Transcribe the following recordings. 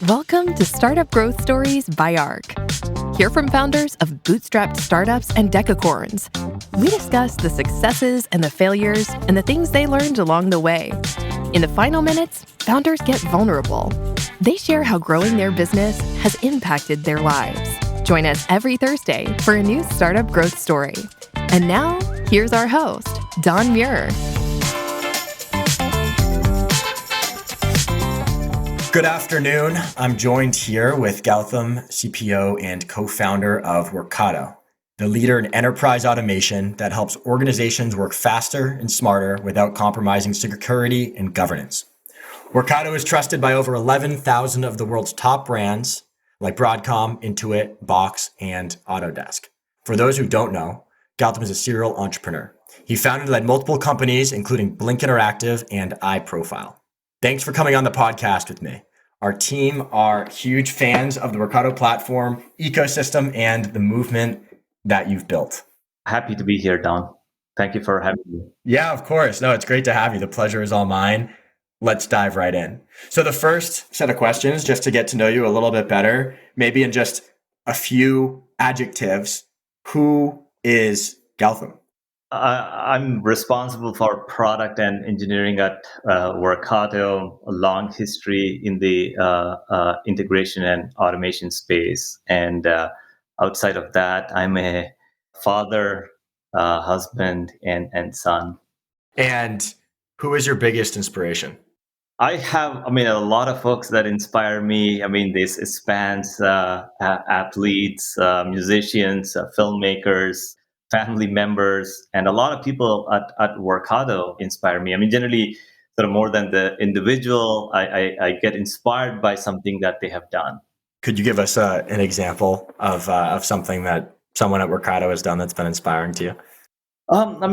Welcome to Startup Growth Stories by ARC. Hear from founders of bootstrapped startups and decacorns. We discuss the successes and the failures and the things they learned along the way. In the final minutes, founders get vulnerable. They share how growing their business has impacted their lives. Join us every Thursday for a new startup growth story. And now, here's our host, Don Muir. Good afternoon. I'm joined here with Gautham, CPO and co-founder of Workato, the leader in enterprise automation that helps organizations work faster and smarter without compromising security and governance. Workato is trusted by over 11,000 of the world's top brands like Broadcom, Intuit, Box, and Autodesk. For those who don't know, Gautham is a serial entrepreneur. He founded and led multiple companies, including Blink Interactive and iProfile. Thanks for coming on the podcast with me. Our team are huge fans of the Workato platform, ecosystem, and the movement that you've built. Happy to be here, Don. Thank you for having me. Yeah, of course. No, it's great to have you. The pleasure is all mine. Let's dive right in. So the first set of questions, just to get to know you a little bit better, maybe in just a few adjectives, who is Gautham? I'm responsible for product and engineering at Workato, a long history in the integration and automation space. And outside of that, I'm a father, husband, and son. And who is your biggest inspiration? I have, a lot of folks that inspire me. This spans athletes, musicians, filmmakers, family members, and a lot of people at Workato inspire me. Generally, sort of more than the individual, I get inspired by something that they have done. Could you give us an example of something that someone at Workato has done that's been inspiring to you? One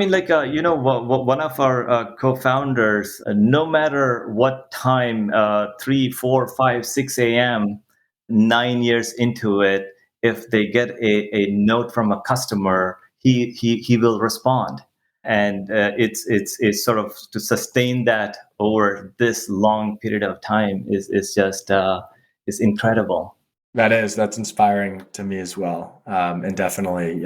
of our co-founders, no matter what time, 3, 4, 5, 6 a.m., 9 years into it, if they get a note from a customer, he will respond. And it's sort of to sustain that over this long period of time is just is incredible. That's inspiring to me as well, and definitely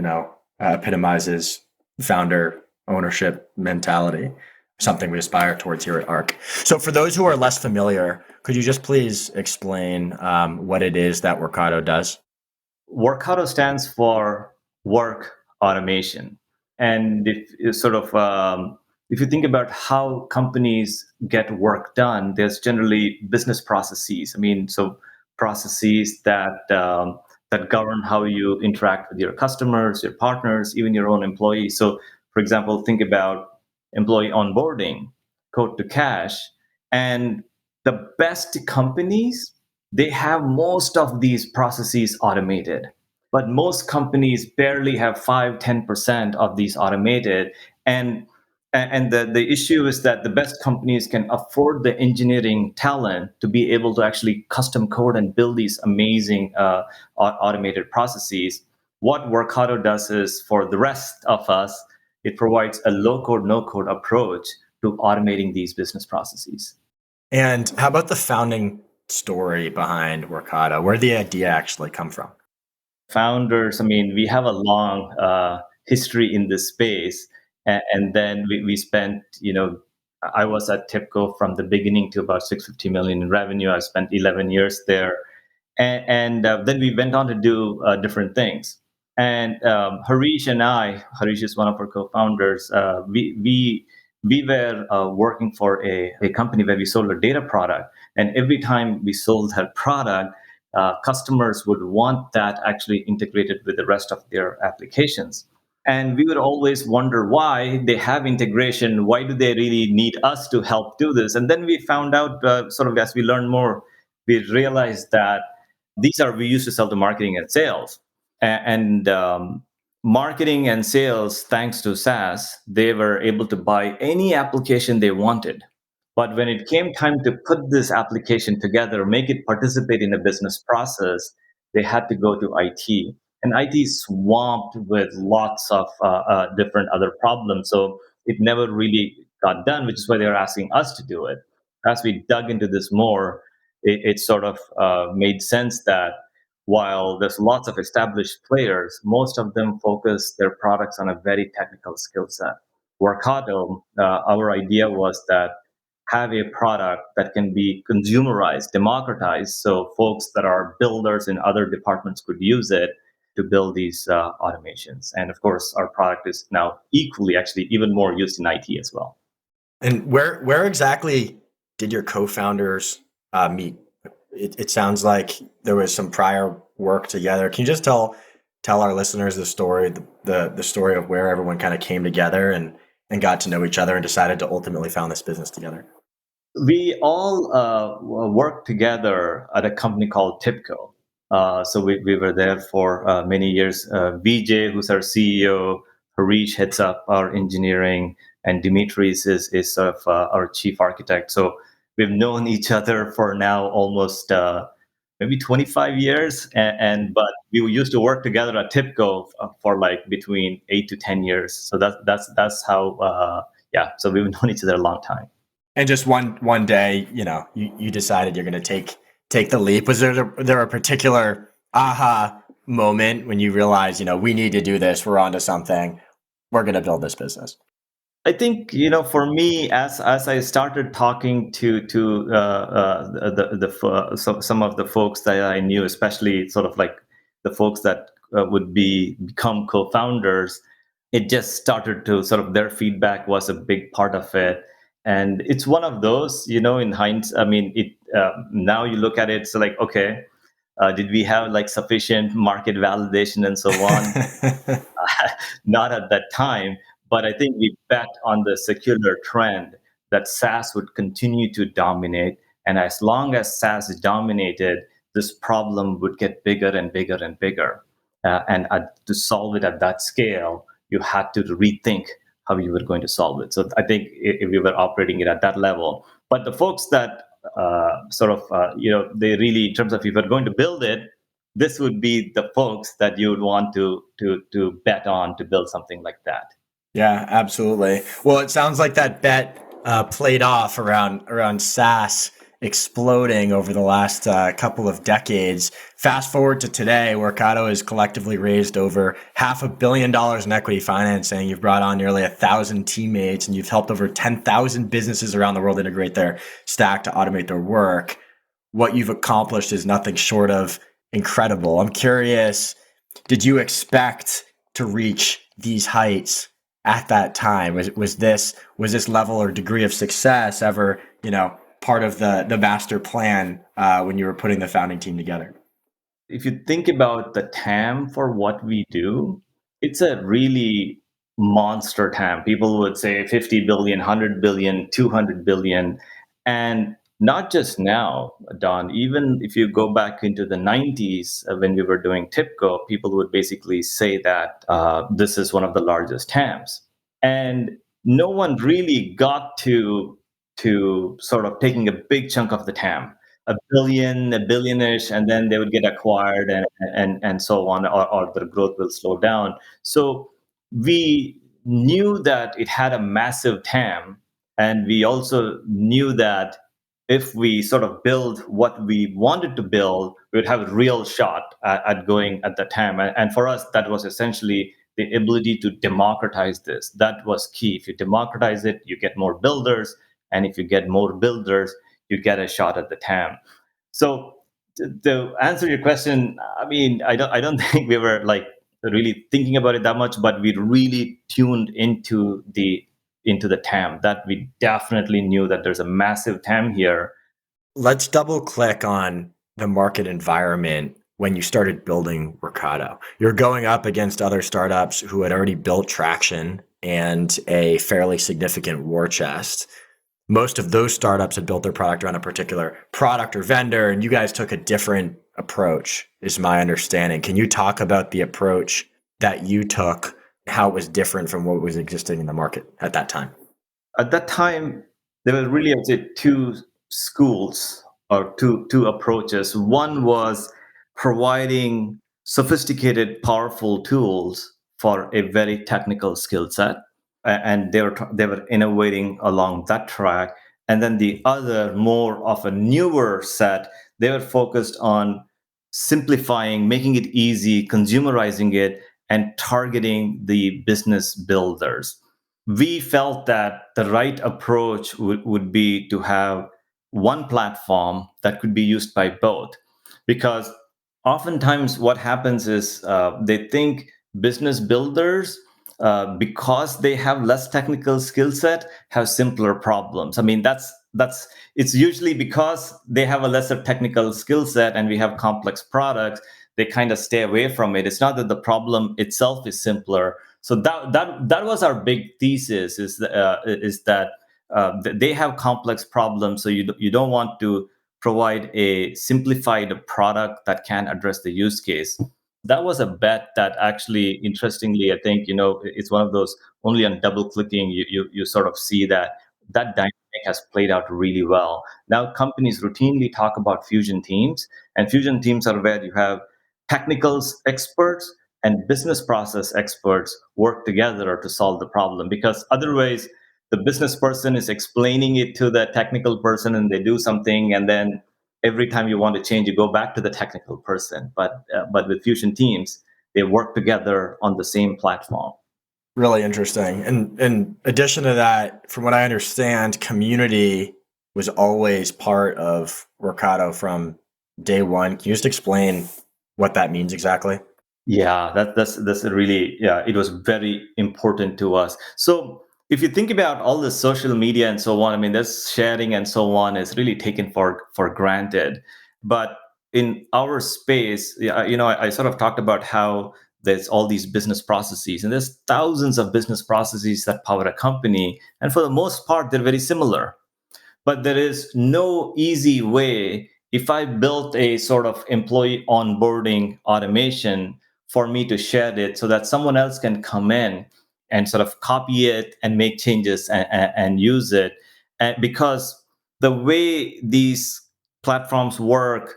epitomizes founder ownership mentality, something we aspire towards here at ARC. So for those who are less familiar, could you just please explain what it is that Workato does? Workato stands for work automation. And if you think about how companies get work done, there's generally business processes. So processes that govern how you interact with your customers, your partners, even your own employees. So, for example, think about employee onboarding, quote to cash, and the best companies, they have most of these processes automated. But most companies barely have 5-10% of these automated. And the issue is that the best companies can afford the engineering talent to be able to actually custom code and build these amazing automated processes. What Workato does is, for the rest of us, it provides a low-code, no-code approach to automating these business processes. And how about the founding story behind Workato? Where did the idea actually come from? Founders, we have a long history in this space. And then we spent, I was at TIBCO from the beginning to about 650 million in revenue. I spent 11 years there. And then we went on to do different things. And Harish is one of our co-founders, we were working for a company where we sold a data product. And every time we sold that product, customers would want that actually integrated with the rest of their applications. And we would always wonder why they have integration. Why do they really need us to help do this? And then we found out, sort of as we learned more, we realized that we used to sell to marketing and sales. And marketing and sales, thanks to SaaS, they were able to buy any application they wanted. But when it came time to put this application together, make it participate in a business process, they had to go to IT. And IT is swamped with lots of different other problems. So it never really got done, which is why they were asking us to do it. As we dug into this more, it sort of made sense that while there's lots of established players, most of them focus their products on a very technical skill set. Workato, our idea was that have a product that can be consumerized, democratized, so folks that are builders in other departments could use it to build these automations. And of course, our product is now equally, actually, even more used in IT as well. And where exactly did your co-founders meet? It sounds like there was some prior work together. Can you just tell our listeners the story, the story of where everyone kind of came together and got to know each other and decided to ultimately found this business together? We all worked together at a company called TIBCO. So we were there for many years. Vijay, who's our CEO, Harish heads up our engineering, and Dimitris is sort of our chief architect. So we've known each other for now almost maybe 25 years, but we used to work together at TIBCO for like between 8 to 10 years. So that's how so we've known each other a long time. And just one day, you decided you're going to take the leap. Was there a particular aha moment when you realized, we need to do this, we're onto something, we're going to build this business? I think, for me, as I started talking to some of the folks that I knew, especially sort of like the folks that would become co-founders, it just started to sort of, their feedback was a big part of it. And it's one of those, in hindsight, I mean, now you look at it, it's like, okay, did we have like sufficient market validation and so on? Not at that time. But I think we bet on the secular trend that SaaS would continue to dominate. And as long as SaaS dominated, this problem would get bigger and bigger and bigger. And to solve it at that scale, you had to rethink how you were going to solve it. So I think if we were operating it at that level. But the folks that they really, in terms of if you were going to build it, this would be the folks that you would want to bet on to build something like that. Yeah, absolutely. Well, it sounds like that bet played off around SaaS exploding over the last couple of decades. Fast forward to today, Workato has collectively raised over $500 million in equity financing. You've brought on nearly 1,000 teammates, and you've helped over 10,000 businesses around the world integrate their stack to automate their work. What you've accomplished is nothing short of incredible. I'm curious, did you expect to reach these heights at that time? Was this level or degree of success ever, part of the master plan when you were putting the founding team together? If you think about the TAM for what we do, it's a really monster TAM. People would say 50 billion, 100 billion, 200 billion. And not just now, Don, even if you go back into the 90s when we were doing TIBCO, people would basically say that this is one of the largest TAMs. And no one really got to sort of taking a big chunk of the TAM, a billionish, and then they would get acquired and so on, or the growth will slow down. So we knew that it had a massive TAM, and we also knew that if we sort of build what we wanted to build, we would have a real shot at going at the TAM. And for us, that was essentially the ability to democratize this. That was key. If you democratize it, you get more builders. And if you get more builders, you get a shot at the TAM. So to answer your question, I mean, I don't think we were like really thinking about it that much, but we really tuned into the TAM, that we definitely knew that there's a massive TAM here. Let's double click on the market environment when you started building Workato. You're going up against other startups who had already built traction and a fairly significant war chest. Most of those startups had built their product around a particular product or vendor, and you guys took a different approach, is my understanding. Can you talk about the approach that you took, how it was different from what was existing in the market at that time? At that time, there were really, I would say, two schools or two approaches. One was providing sophisticated, powerful tools for a very technical skill set, and they were innovating along that track. And then the other, more of a newer set, they were focused on simplifying, making it easy, consumerizing it, and targeting the business builders. We felt that the right approach would be to have one platform that could be used by both. Because oftentimes what happens is they think business builders, because they have less technical skill set, have simpler problems. I mean, that's it's usually because they have a lesser technical skill set and we have complex products, they kind of stay away from it. It's not that the problem itself is simpler. So that was our big thesis, is that they have complex problems, so you don't want to provide a simplified product that can address the use case. That was a bet that actually, interestingly, I think, it's one of those, only on double clicking you sort of see that dynamic has played out really well. Now companies routinely talk about fusion teams, and fusion teams are where you have technical experts and business process experts work together to solve the problem, because otherwise the business person is explaining it to the technical person and they do something, and then every time you want to change you go back to the technical person. But with fusion teams, they work together on the same platform. Really interesting. And in addition to that, from what I understand, community was always part of Workato from day one. Can you just explain what that means exactly? Yeah, that's a really, yeah, it was very important to us. So if you think about all the social media and so on, I mean, this sharing and so on is really taken for granted. But in our space, yeah, I sort of talked about how there's all these business processes, and there's thousands of business processes that power a company, and for the most part, they're very similar. But there is no easy way, if I built a sort of employee onboarding automation, for me to share it so that someone else can come in and sort of copy it and make changes and use it. And because the way these platforms work,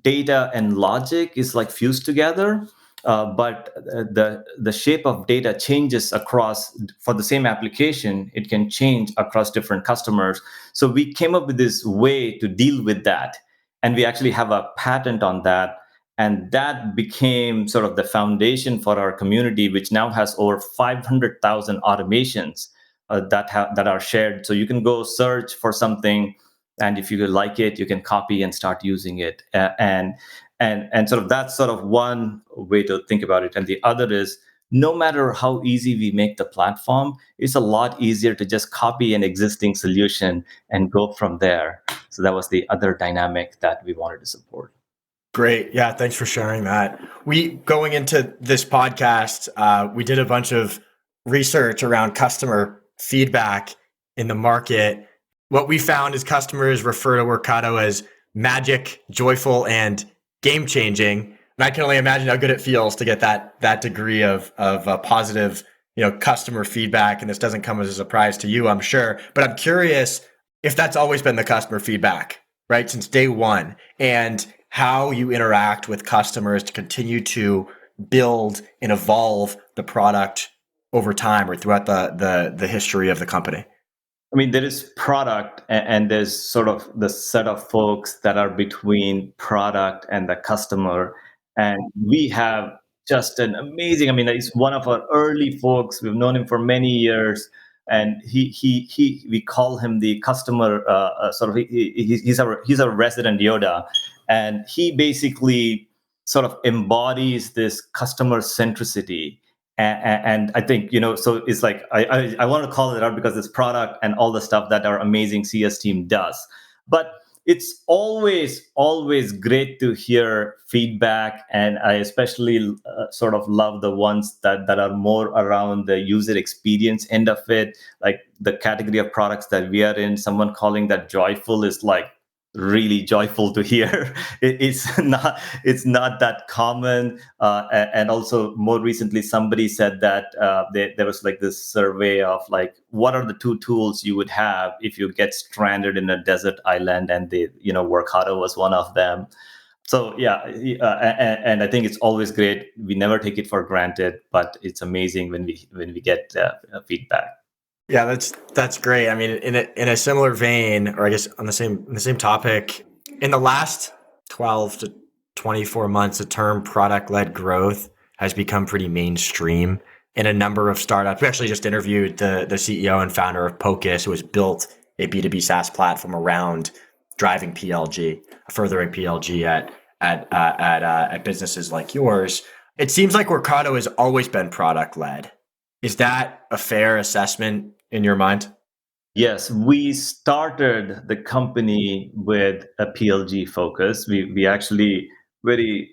data and logic is like fused together. But the shape of data changes across, for the same application it can change across different customers. So we came up with this way to deal with that, and we actually have a patent on that. And that became sort of the foundation for our community, which now has over 500,000 automations that are shared. So you can go search for something, and if you like it, you can copy and start using it. And sort of that's sort of one way to think about it. And the other is, no matter how easy we make the platform, it's a lot easier to just copy an existing solution and go from there. So that was the other dynamic that we wanted to support. Great. Yeah. Thanks for sharing that. Going into this podcast, we did a bunch of research around customer feedback in the market. What we found is customers refer to Workato as magic, joyful, and game changing. And I can only imagine how good it feels to get that degree of positive, customer feedback. And this doesn't come as a surprise to you, I'm sure. But I'm curious if that's always been the customer feedback, right, since day one, and how you interact with customers to continue to build and evolve the product over time or throughout the history of the company. I mean, there is product, and there's sort of the set of folks that are between product and the customer. And we have just an amazing, I mean, he's one of our early folks. We've known him for many years. And we call him the customer, sort of, he's our resident Yoda. And he basically sort of embodies this customer centricity. And I think, so it's like, I want to call it out because it's product and all the stuff that our amazing CS team does. But it's always great to hear feedback. And I especially sort of love the ones that are more around the user experience end of it. Like the category of products that we are in, someone calling that joyful is like really joyful to hear. It's not that common. And also more recently, somebody said that there was like this survey of like, what are the two tools you would have if you get stranded in a desert island, and Workato was one of them. So yeah, and I think it's always great. We never take it for granted, but it's amazing when we get feedback. Yeah, that's great. I mean, in a similar vein, or I guess on the same topic, in the last 12 to 24 months, the term product led growth has become pretty mainstream in a number of startups. We actually just interviewed the CEO and founder of Pocus, who has built a B2B SaaS platform around driving PLG, furthering PLG at businesses like yours. It seems like Workato has always been product led. Is that a fair assessment in your mind? Yes, we started the company with a PLG focus. We actually very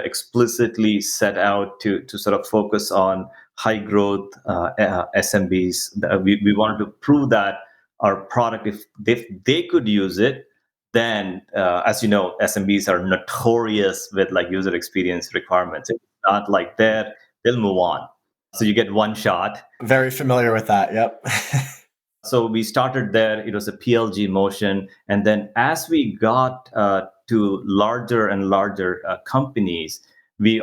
explicitly set out to sort of focus on high growth SMBs. We wanted to prove that our product, if they could use it, then as you know, SMBs are notorious with like user experience requirements. If it's not like that, they'll move on. So you get one shot. Very familiar with that. Yep. So we started there. It was a PLG motion, and then as we got to larger and larger companies, we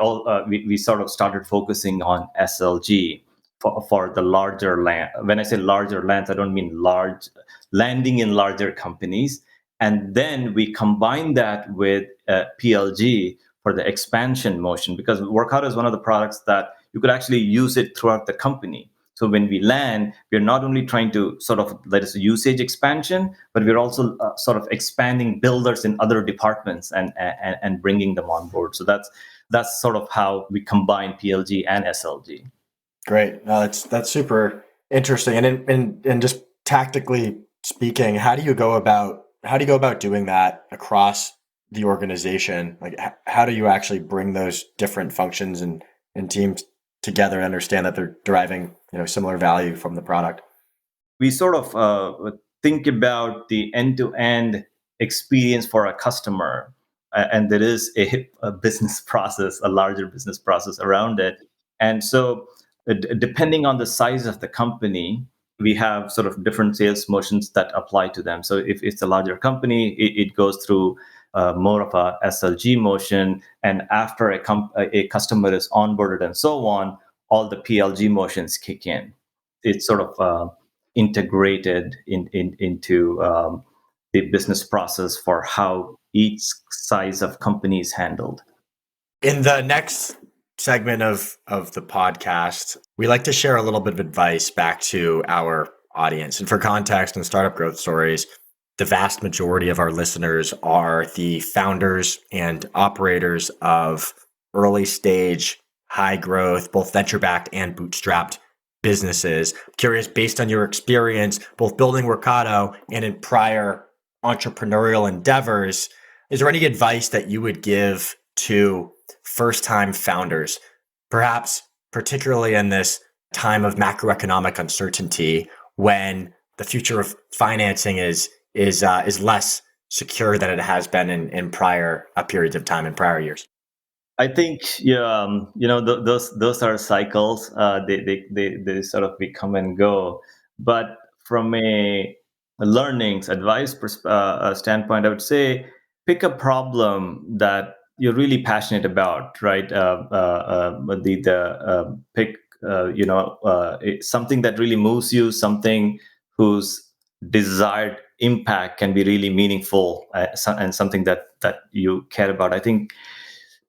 sort of started focusing on SLG for the larger land. When I say larger lands, I don't mean large landing in larger companies. And then we combine that with PLG for the expansion motion, because Workato is one of the products that you could actually use it throughout the company. So when we land, we're not only trying to sort of let us usage expansion, but we're also sort of expanding builders in other departments and bringing them on board. So that's sort of how we combine PLG and SLG. Great. No, that's super interesting. And just tactically speaking, how do you go about doing that across the organization? Like, how do you actually bring those different functions and teams together and understand that they're deriving similar value from the product? We sort of think about the end-to-end experience for a customer, and there is a business process, a larger business process around it. And so, depending on the size of the company, we have sort of different sales motions that apply to them. So, if it's a larger company, it goes through more of a SLG motion, and after a customer is onboarded and so on, all the PLG motions kick in. It's sort of integrated into the business process for how each size of company is handled. In the next segment of the podcast, we like to share a little bit of advice back to our audience. And for context and startup growth stories, the vast majority of our listeners are the founders and operators of early stage, high growth, both venture backed and bootstrapped businesses. I'm curious, based on your experience, both building Workato and in prior entrepreneurial endeavors, is there any advice that you would give to first-time founders, perhaps particularly in this time of macroeconomic uncertainty when the future of financing is less secure than it has been in prior periods of time in prior years? I think those are cycles. They sort of come and go. But from a learnings advice standpoint, I would say pick a problem that you're really passionate about, right? Pick something that really moves you, something whose desired impact can be really meaningful, and something that you care about. I think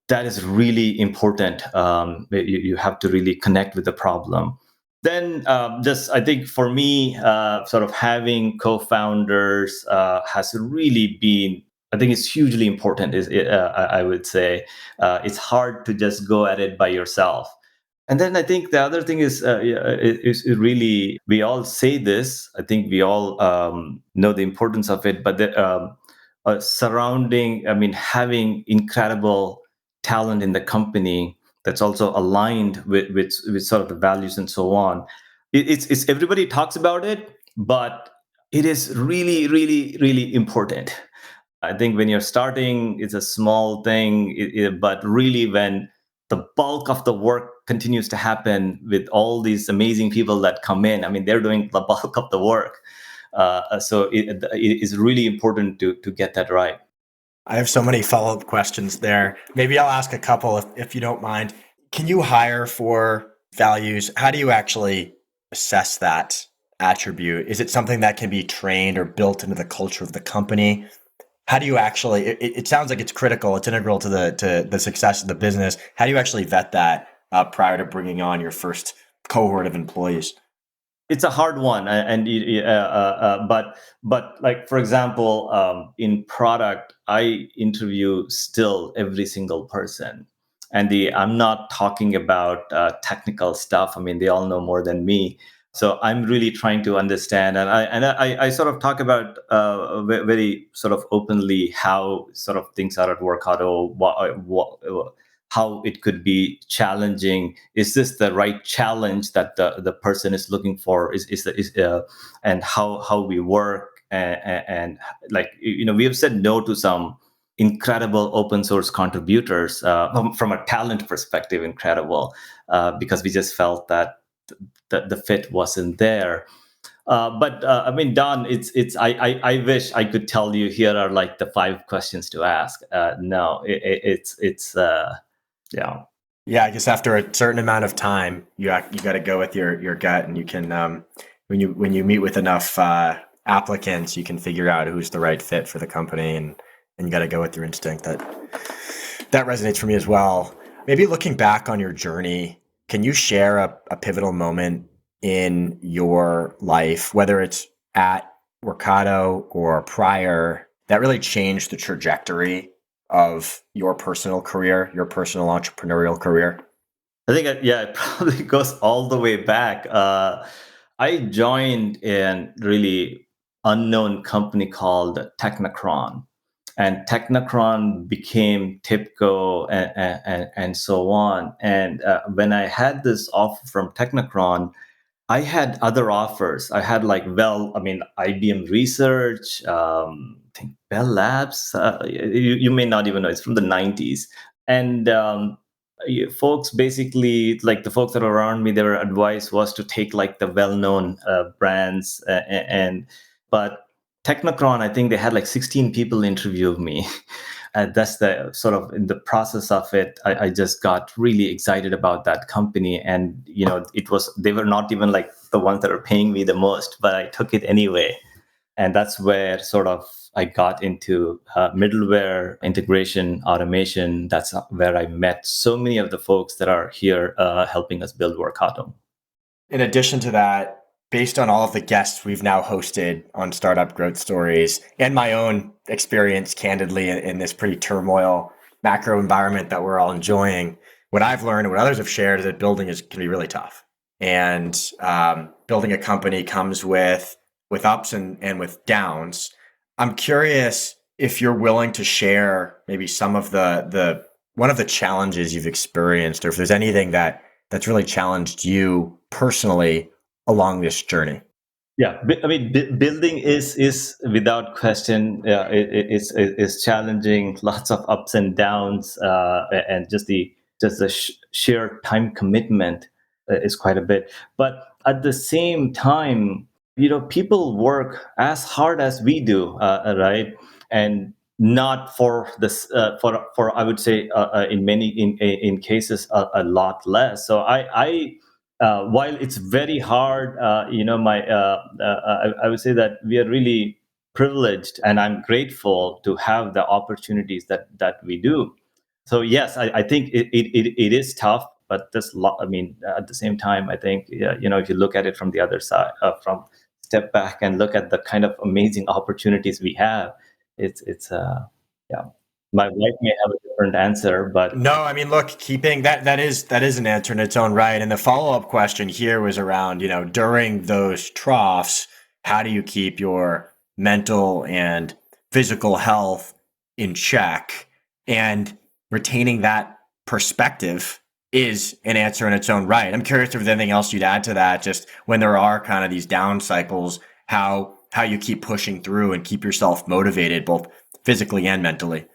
that is really important. You have to really connect with the problem. Then, just I think for me, sort of having co-founders has really been. I think it's hugely important. I would say it's hard to just go at it by yourself. And then I think the other thing is really, we all say this. I think we all know the importance of it, but surrounding, I mean, having incredible talent in the company that's also aligned with sort of the values and so on. It's everybody talks about it, but it is really, really, really important. I think when you're starting, it's a small thing, but really when the bulk of the work continues to happen with all these amazing people that come in, I mean, they're doing the bulk of the work. So it is really important to get that right. I have so many follow-up questions there. Maybe I'll ask a couple if you don't mind. Can you hire for values? How do you actually assess that? attribute? Is it something that can be trained or built into the culture of the company? How do you actually, it sounds like it's critical, it's integral to the success of the business. How do you actually vet that prior to bringing on your first cohort of employees? It's a hard one, but like for example, in product, I interview still every single person, and I'm not talking about technical stuff. I mean, they all know more than me, so I'm really trying to understand, and I sort of talk about very sort of openly how sort of things are at Workato, how it could be challenging. Is this the right challenge that the person is looking for? And how we work, and like we have said no to some incredible open source contributors from a talent perspective, incredible, because we just felt that the fit wasn't there. But I mean, Don, I wish I could tell you here are like the 5 questions to ask. No, it's yeah. Yeah, I guess after a certain amount of time, you got to go with your gut, and you can when you meet with enough applicants, you can figure out who's the right fit for the company, and you got to go with your instinct. That resonates for me as well. Maybe looking back on your journey, can you share a pivotal moment in your life, whether it's at Workato or prior, that really changed the trajectory of your personal career, your personal entrepreneurial career? I think, yeah, it probably goes all the way back. I joined a really unknown company called Technicron, and Technicron became TIBCO, and so on. And when I had this offer from Technicron, I had other offers. I had like, well, I mean, IBM Research, I think Bell Labs. You may not even know, it's from the 90s. And folks basically, like the folks that were around me, their advice was to take like the well-known brands. But Technicron, I think they had like 16 people interview me. That's the sort of in the process of it. I just got really excited about that company, and they were not even like the ones that are paying me the most, but I took it anyway, and that's where sort of I got into middleware integration automation. That's where I met so many of the folks that are here helping us build Workato. In addition to that, based on all of the guests we've now hosted on Startup Growth Stories and my own experience candidly in this pretty turmoil macro environment that we're all enjoying, what I've learned and what others have shared is that building can be really tough. And building a company comes with ups and with downs. I'm curious if you're willing to share maybe some of the one of the challenges you've experienced, or if there's anything that's really challenged you personally along this journey. Yeah, I mean, building is without question, is challenging. Lots of ups and downs, and just the sheer time commitment is quite a bit. But at the same time, people work as hard as we do, right? And not for this, for I would say, in many in cases a lot less. So while it's very hard, I would say that we are really privileged, and I'm grateful to have the opportunities that we do. So yes, I think it is tough, but I mean, at the same time, I think, yeah, if you look at it from the other side, from step back and look at the kind of amazing opportunities we have, it's yeah. My wife may have a different answer, but No, I mean, look, keeping that is an answer in its own right. And the follow-up question here was around, during those troughs, how do you keep your mental and physical health in check? And retaining that perspective is an answer in its own right. I'm curious if there's anything else you'd add to that, just when there are kind of these down cycles, how you keep pushing through and keep yourself motivated, both physically and mentally.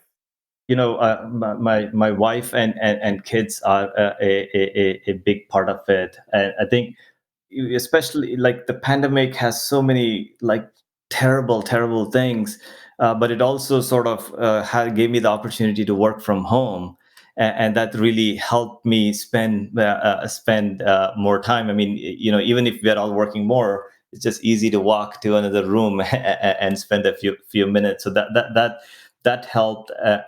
My wife and kids are a big part of it, and I think especially like the pandemic has so many like terrible things, but it also sort of gave me the opportunity to work from home, and that really helped me spend more time. I mean, even if we are all working more, it's just easy to walk to another room and spend a few minutes. So that helped. I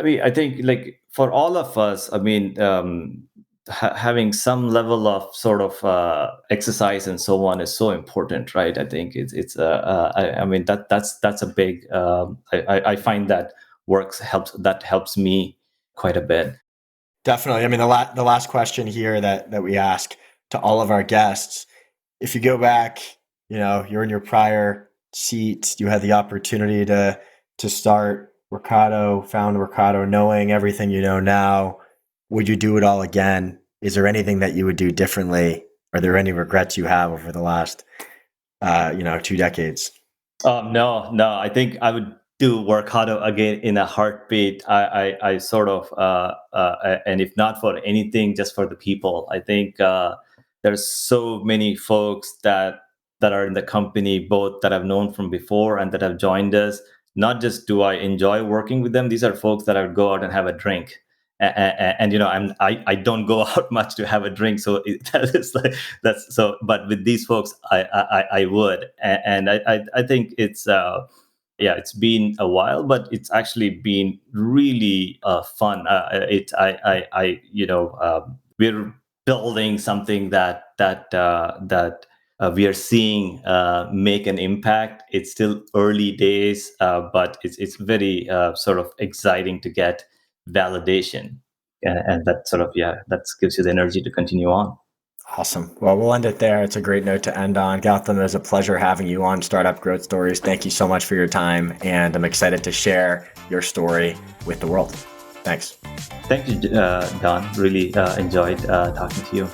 mean, I think like for all of us, I mean, having some level of sort of exercise and so on is so important, right? I think I mean that's a big. I find that helps me quite a bit. Definitely. I mean, the last question here that we ask to all of our guests, if you go back, you're in your prior seat, you had the opportunity to start Workato, found Workato, knowing everything you know now, would you do it all again? Is there anything that you would do differently? Are there any regrets you have over the last, 2 decades? No. I think I would do Workato again in a heartbeat. I sort of, and if not for anything, just for the people. I think there's so many folks that are in the company, both that I've known from before and that have joined us. Not just do I enjoy working with them; these are folks that I would go out and have a drink. And I don't go out much to have a drink, so that is like that's so. But with these folks, I would, and I think it's it's been a while, but it's actually been really fun. We're building something that we are seeing make an impact. It's still early days, but it's very sort of exciting to get validation, and that sort of that gives you the energy to continue on. Awesome. Well, we'll end it there. It's a great note to end on. Gautham, it was a pleasure having you on Startup Growth Stories. Thank you so much for your time, and I'm excited to share your story with the world. Thanks. Thank you, Don. Really enjoyed talking to you.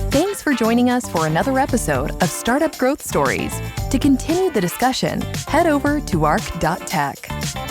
Thanks for joining us for another episode of Startup Growth Stories. To continue the discussion, head over to arc.tech.